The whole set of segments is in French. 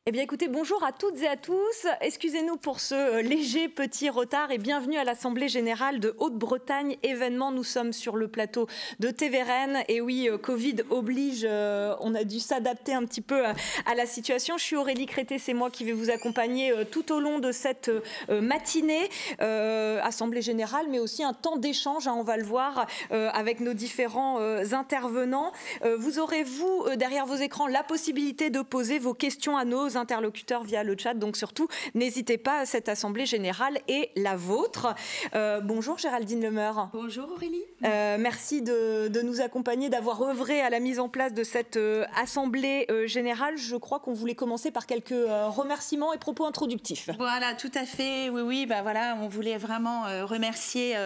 Eh bien écoutez, bonjour à toutes et à tous. Excusez-nous pour ce léger petit retard et bienvenue à l'Assemblée Générale de Haute-Bretagne événement. Nous sommes sur le plateau de TVRN et oui, Covid oblige, on a dû s'adapter un petit peu à la situation. Je suis Aurélie Crété, c'est moi qui vais vous accompagner tout au long de cette matinée. Assemblée Générale, mais aussi un temps d'échange, on va le voir avec nos différents intervenants. Vous aurez, vous, derrière vos écrans, la possibilité de poser vos questions à nos interlocuteurs via le chat, donc surtout n'hésitez pas, cette Assemblée Générale est la vôtre. Bonjour Géraldine Lemeur. Bonjour Aurélie. Merci de nous accompagner, d'avoir œuvré à la mise en place de cette Assemblée Générale. Je crois qu'on voulait commencer par quelques remerciements et propos introductifs. Voilà, tout à fait, oui, voilà, on voulait vraiment remercier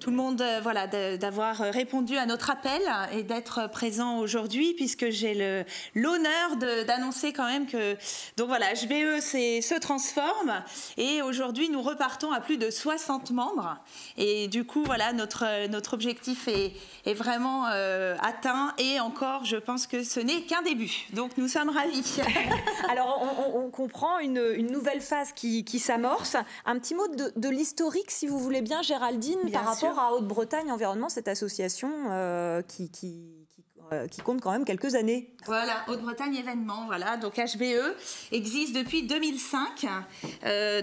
tout le monde d'avoir répondu à notre appel et d'être présent aujourd'hui, puisque j'ai l'honneur d'annoncer quand même que donc voilà, HBE se transforme et aujourd'hui nous repartons à plus de 60 membres et du coup voilà, notre objectif est vraiment atteint et encore je pense que ce n'est qu'un début, donc nous sommes ravis. Alors on comprend une nouvelle phase qui s'amorce. Un petit mot de l'historique si vous voulez bien Géraldine, bien par sûr. rapport à Haute-Bretagne Environnement, cette association qui compte quand même quelques années. Voilà, Haute-Bretagne événement, voilà. Donc HBE existe depuis 2005.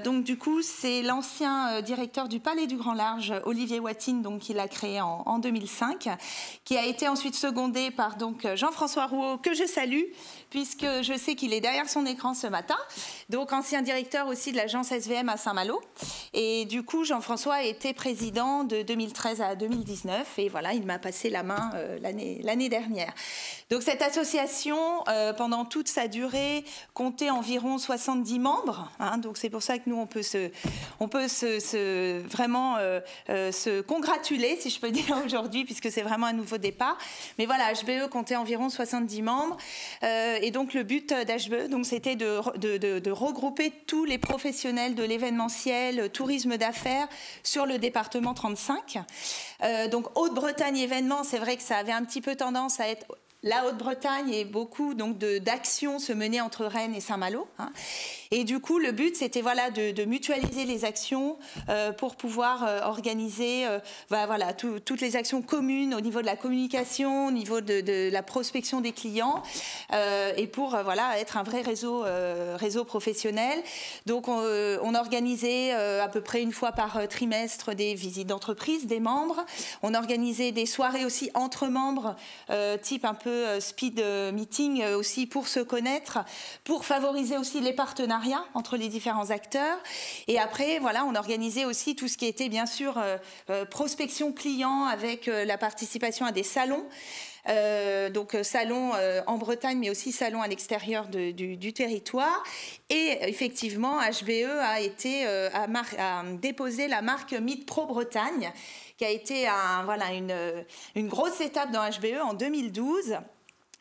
Donc du coup, c'est l'ancien directeur du Palais du Grand Large, Olivier Watine, donc qui l'a créé en 2005, qui a été ensuite secondé par donc Jean-François Rouault, que je salue, puisque je sais qu'il est derrière son écran ce matin. Donc ancien directeur aussi de l'agence SVM à Saint-Malo. Et du coup, Jean-François a été président de 2013 à 2019. Et voilà, il m'a passé la main l'année dernière. Donc cette association, pendant toute sa durée, comptait environ 70 membres. Donc c'est pour ça que nous, on peut vraiment se congratuler, si je peux dire aujourd'hui, puisque c'est vraiment un nouveau départ. Mais voilà, HBE comptait environ 70 membres. Et donc le but d'HBE, c'était de regrouper tous les professionnels de l'événementiel, tourisme d'affaires sur le département 35. Donc Haute-Bretagne événement, c'est vrai que ça avait un petit peu tendance à être la Haute-Bretagne et beaucoup donc d'actions se menaient entre Rennes et Saint-Malo. Et du coup, le but, c'était voilà, de mutualiser les actions pour pouvoir organiser toutes les actions communes au niveau de la communication, au niveau de la prospection des clients et pour être un vrai réseau professionnel. Donc, on organisait à peu près une fois par trimestre des visites d'entreprise des membres. On organisait des soirées aussi entre membres, type un peu speed meeting aussi pour se connaître, pour favoriser aussi les partenariats entre les différents acteurs. Et après, voilà, on organisait aussi tout ce qui était bien sûr prospection client avec la participation à des salons. Donc salon en Bretagne, mais aussi salon à l'extérieur du territoire. Et effectivement, HBE a déposé la marque Meet Pro Bretagne, qui a été une grosse étape dans HBE en 2012.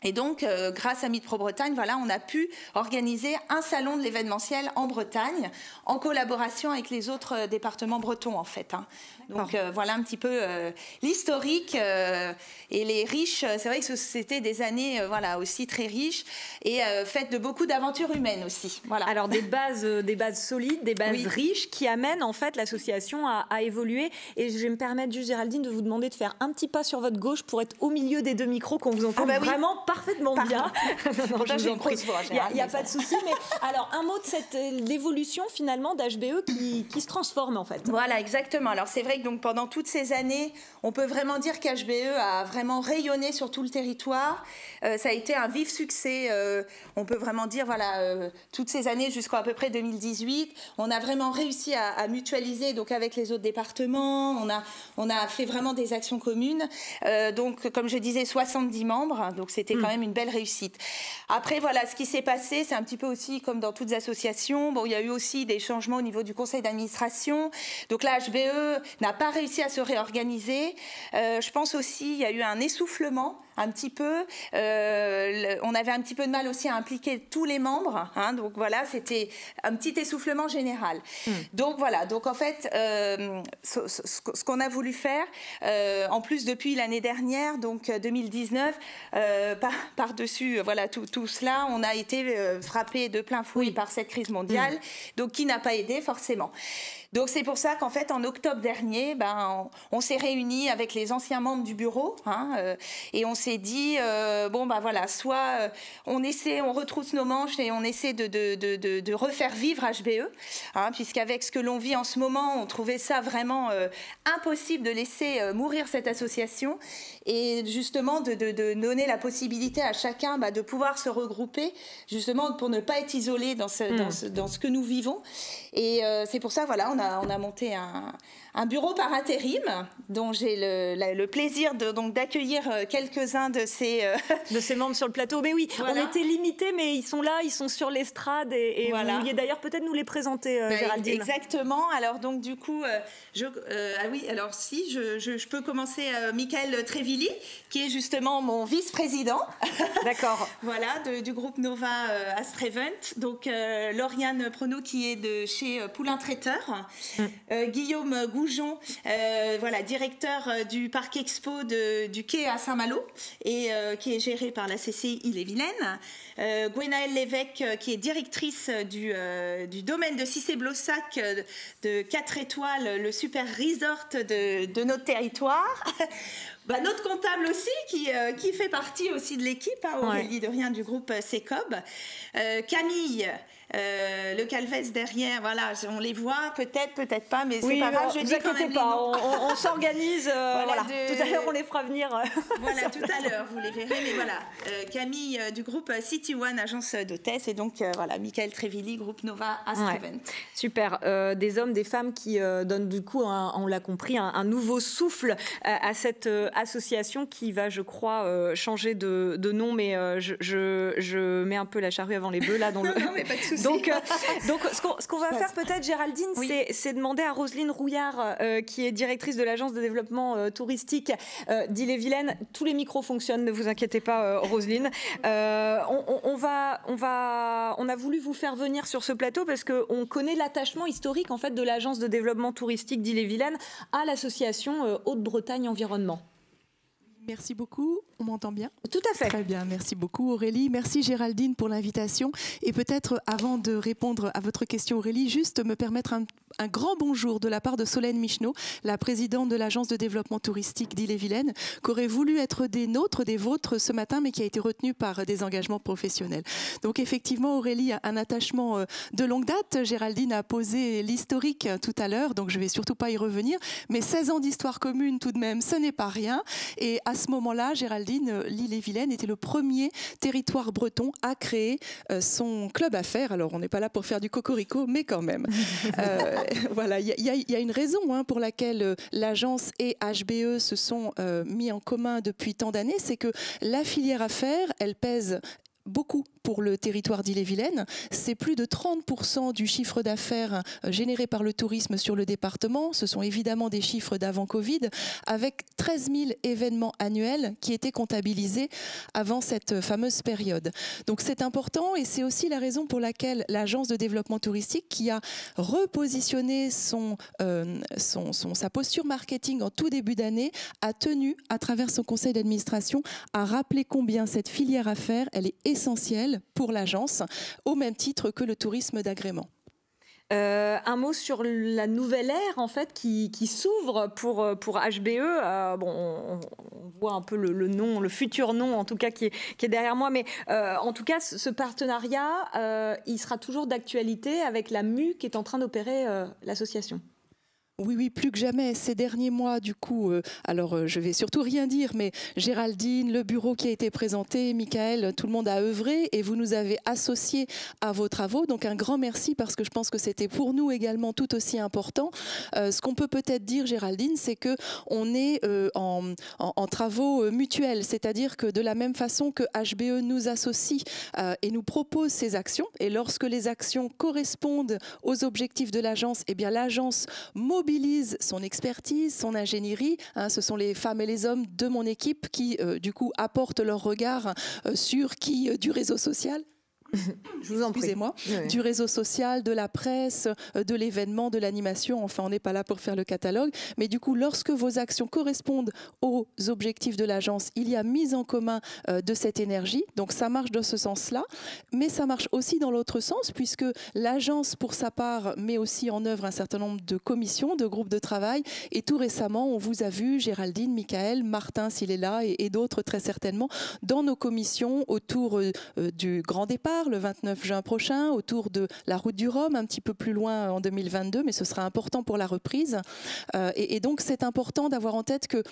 Et donc, grâce à Meet Pro Bretagne, voilà, on a pu organiser un salon de l'événementiel en Bretagne, en collaboration avec les autres départements bretons, en fait. Donc, voilà un petit peu l'historique et les riches. C'est vrai que c'était des années, aussi très riches et faites de beaucoup d'aventures humaines aussi. Voilà. Alors, des bases solides, des bases riches qui amènent, en fait, l'association à évoluer. Et je vais me permettre, juste, Géraldine, de vous demander de faire un petit pas sur votre gauche pour être au milieu des deux micros, qu'on vous entende vraiment parfaitement bien. Non, je vous en prie. Il n'y a pas de souci. Mais alors, un mot de l'évolution finalement d'HBE qui se transforme en fait. Voilà, exactement. Alors, c'est vrai que donc, pendant toutes ces années, on peut vraiment dire qu'HBE a vraiment rayonné sur tout le territoire. Ça a été un vif succès. On peut vraiment dire, toutes ces années jusqu'à peu près 2018, on a vraiment réussi à mutualiser donc, avec les autres départements. On a fait vraiment des actions communes. Donc, comme je disais, 70 membres. Donc, c'était quand même une belle réussite. Après, voilà, ce qui s'est passé, c'est un petit peu aussi comme dans toutes les associations. Bon, il y a eu aussi des changements au niveau du conseil d'administration. Donc là, HBE n'a pas réussi à se réorganiser. Je pense aussi qu'il y a eu un essoufflement un petit peu. On avait un petit peu de mal aussi à impliquer tous les membres. Hein, donc voilà, c'était un petit essoufflement général. Donc voilà, donc en fait, ce qu'on a voulu faire, en plus depuis l'année dernière, donc 2019, par-dessus voilà, tout cela, on a été frappé de plein fouet par cette crise mondiale, donc qui n'a pas aidé forcément. Donc c'est pour ça qu'en fait en octobre dernier, on s'est réunis avec les anciens membres du bureau, et on s'est dit voilà, soit on retrousse nos manches et on essaie de refaire vivre HBE, puisqu'avec ce que l'on vit en ce moment, on trouvait ça vraiment impossible de laisser mourir cette association, et justement de donner la possibilité à chacun de pouvoir se regrouper, justement pour ne pas être isolé dans ce que nous vivons. Et c'est pour ça, voilà, on a monté un bureau par intérim, dont j'ai le plaisir d'accueillir quelques-uns de ces membres sur le plateau. Mais oui, voilà. On était limités, mais ils sont là, ils sont sur l'estrade, et voilà. Vous vouliez d'ailleurs peut-être nous les présenter, Géraldine. Exactement. Alors donc du coup, je peux commencer. Michael Trevilli, qui est justement mon vice-président. D'accord. Voilà, du groupe Nova Astrevent. Donc Lauriane Prono, qui est de chez Poulain Traiteur. Guillaume Goujon, directeur du parc expo du quai à Saint-Malo, et qui est géré par la CCI Ille-et-Vilaine. Gwenaëlle Lévesque, qui est directrice du domaine de Cissé-Blossac, de 4 étoiles, le super resort de notre territoire. Notre comptable aussi, qui fait partie aussi de l'équipe, Aurélie de Rien, du groupe CECOB. Camille, le Calvez derrière, voilà, on les voit, peut-être pas, mais c'est pas grave, je dis quand même pas, on s'organise, tout à l'heure on les fera venir. Voilà, tout à l'heure, vous les verrez, mais voilà, Camille du groupe City One, agence d'hôtesse, et donc Michael Trevilli, groupe Nova Astrevent. Super, des hommes, des femmes qui donnent du coup, on l'a compris, un nouveau souffle à cette association qui va, je crois, changer de nom, mais je mets un peu la charrue avant les bœufs là. Non, mais pas de souci. Donc ce qu'on va faire peut-être, Géraldine, c'est demander à Roselyne Rouillard, qui est directrice de l'agence de développement touristique d'Ille-et-Vilaine. Tous les micros fonctionnent, ne vous inquiétez pas, Roselyne. On a voulu vous faire venir sur ce plateau parce qu'on connaît l'attachement historique en fait de l'agence de développement touristique d'Ille-et-Vilaine à l'association Haute-Bretagne Environnement. Merci beaucoup. On m'entend bien? Tout à fait. Très bien. Merci beaucoup, Aurélie. Merci, Géraldine, pour l'invitation. Et peut-être, avant de répondre à votre question, Aurélie, juste me permettre un grand bonjour de la part de Solène Micheneau, la présidente de l'agence de développement touristique d'Ille-et-Vilaine, qui aurait voulu être des nôtres, des vôtres ce matin, mais qui a été retenue par des engagements professionnels. Donc effectivement, Aurélie a un attachement de longue date. Géraldine a posé l'historique tout à l'heure, donc je ne vais surtout pas y revenir. Mais 16 ans d'histoire commune tout de même, ce n'est pas rien. Et à ce moment-là, Géraldine, l'Ille-et-Vilaine était le premier territoire breton à créer son club affaires. Alors, on n'est pas là pour faire du cocorico, mais quand même. Voilà, il y a une raison pour laquelle l'agence et HBE se sont mis en commun depuis tant d'années, c'est que la filière affaires, elle pèse beaucoup pour le territoire d'Ille-et-Vilaine. C'est plus de 30% du chiffre d'affaires généré par le tourisme sur le département. Ce sont évidemment des chiffres d'avant Covid, avec 13 000 événements annuels qui étaient comptabilisés avant cette fameuse période. Donc c'est important, et c'est aussi la raison pour laquelle l'agence de développement touristique, qui a repositionné sa posture marketing en tout début d'année, a tenu, à travers son conseil d'administration, à rappeler combien cette filière affaires, elle est essentielle pour l'agence, au même titre que le tourisme d'agrément. Un mot sur la nouvelle ère en fait qui s'ouvre pour HBE. On voit un peu le nom, le futur nom en tout cas qui est derrière moi, mais en tout cas ce partenariat, il sera toujours d'actualité avec la MU qui est en train d'opérer l'association. Oui, plus que jamais. Ces derniers mois, du coup, je vais surtout rien dire, mais Géraldine, le bureau qui a été présenté, Michael, tout le monde a œuvré et vous nous avez associés à vos travaux. Donc un grand merci, parce que je pense que c'était pour nous également tout aussi important. Ce qu'on peut peut-être dire, Géraldine, c'est qu'on est en travaux mutuels, c'est-à-dire que de la même façon que HBE nous associe et nous propose ses actions, et lorsque les actions correspondent aux objectifs de l'agence, eh bien l'agence mobilise mobilise son expertise, son ingénierie. Ce sont les femmes et les hommes de mon équipe qui, du coup, apportent leur regard sur du réseau social. Je vous en prie. Excusez-moi, oui. Du réseau social, de la presse, de l'événement, de l'animation. Enfin, on n'est pas là pour faire le catalogue. Mais du coup, lorsque vos actions correspondent aux objectifs de l'agence, il y a mise en commun de cette énergie. Donc, ça marche dans ce sens-là. Mais ça marche aussi dans l'autre sens, puisque l'agence, pour sa part, met aussi en œuvre un certain nombre de commissions, de groupes de travail. Et tout récemment, on vous a vu, Géraldine, Michael, Martin, s'il est là, et d'autres très certainement, dans nos commissions autour du grand départ, le 29 juin prochain, autour de la route du Rhum, un petit peu plus loin en 2022, mais ce sera important pour la reprise. Et donc, c'est important d'avoir en tête que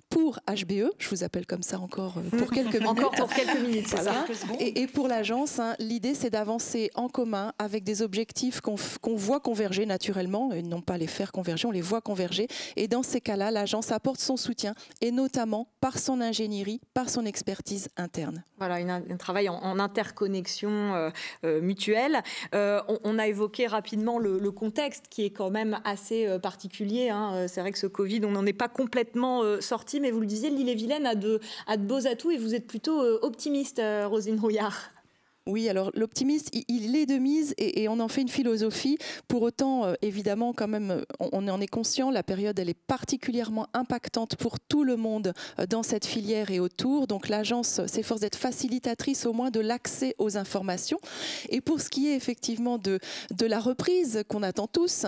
pour HBE, je vous appelle comme ça encore pour quelques minutes. Encore pour quelques minutes, c'est voilà. ça. Et pour l'agence, l'idée, c'est d'avancer en commun avec des objectifs qu'on voit converger naturellement, et non pas les faire converger, on les voit converger. Et dans ces cas-là, l'agence apporte son soutien, et notamment par son ingénierie, par son expertise interne. Voilà, un travail en interconnexion mutuelle. On a évoqué rapidement le contexte qui est quand même assez particulier. C'est vrai que ce Covid, on n'en est pas complètement sorti, mais vous le disiez, l'Ille-et-Vilaine a de beaux atouts et vous êtes plutôt optimiste, Roselyne Rouillard. Oui, alors l'optimisme, il est de mise et on en fait une philosophie. Pour autant, évidemment, quand même, on en est conscient, la période, elle est particulièrement impactante pour tout le monde dans cette filière et autour. Donc l'agence s'efforce d'être facilitatrice au moins de l'accès aux informations. Et pour ce qui est effectivement de la reprise qu'on attend tous,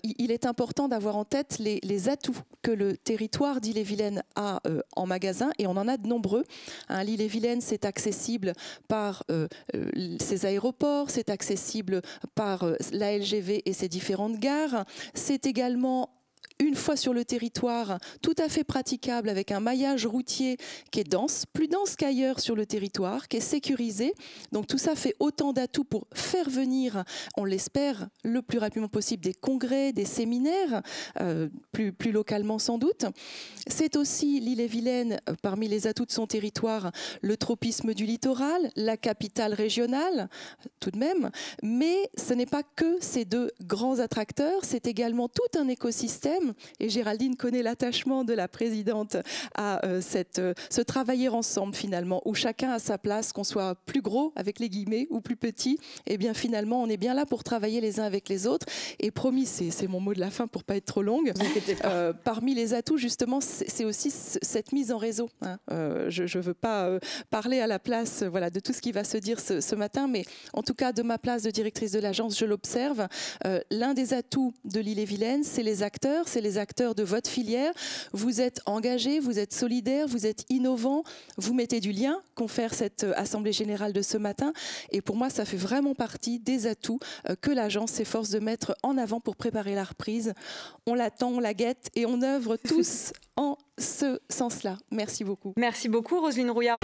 il est important d'avoir en tête les atouts que le territoire d'Ille-et-Vilaine a en magasin, et on en a de nombreux. L'Ille-et-Vilaine, c'est accessible par ses aéroports, c'est accessible par la LGV et ses différentes gares. C'est également, une fois sur le territoire, tout à fait praticable avec un maillage routier qui est dense, plus dense qu'ailleurs sur le territoire, qui est sécurisé. Donc tout ça fait autant d'atouts pour faire venir, on l'espère, le plus rapidement possible des congrès, des séminaires, plus localement sans doute. C'est aussi l'Ille-et-Vilaine, parmi les atouts de son territoire, le tropisme du littoral, la capitale régionale, tout de même. Mais ce n'est pas que ces deux grands attracteurs, c'est également tout un écosystème. Et Géraldine connaît l'attachement de la présidente à ce travailler ensemble finalement, où chacun a sa place, qu'on soit plus gros avec les guillemets ou plus petit. Et bien finalement, on est bien là pour travailler les uns avec les autres. Et promis, c'est mon mot de la fin pour pas être trop longue. Parmi les atouts justement, c'est aussi cette mise en réseau. Je veux pas parler à la place de tout ce qui va se dire ce matin, mais en tout cas de ma place de directrice de l'agence, je l'observe. L'un des atouts de l'Ille-et-Vilaine, c'est les acteurs. C'est les acteurs de votre filière. Vous êtes engagés, vous êtes solidaires, vous êtes innovants, vous mettez du lien, confère cette Assemblée Générale de ce matin. Et pour moi, ça fait vraiment partie des atouts que l'agence s'efforce de mettre en avant pour préparer la reprise. On l'attend, on la guette et on œuvre tous en ce sens-là. Merci beaucoup. Merci beaucoup, Roselyne Rouillard.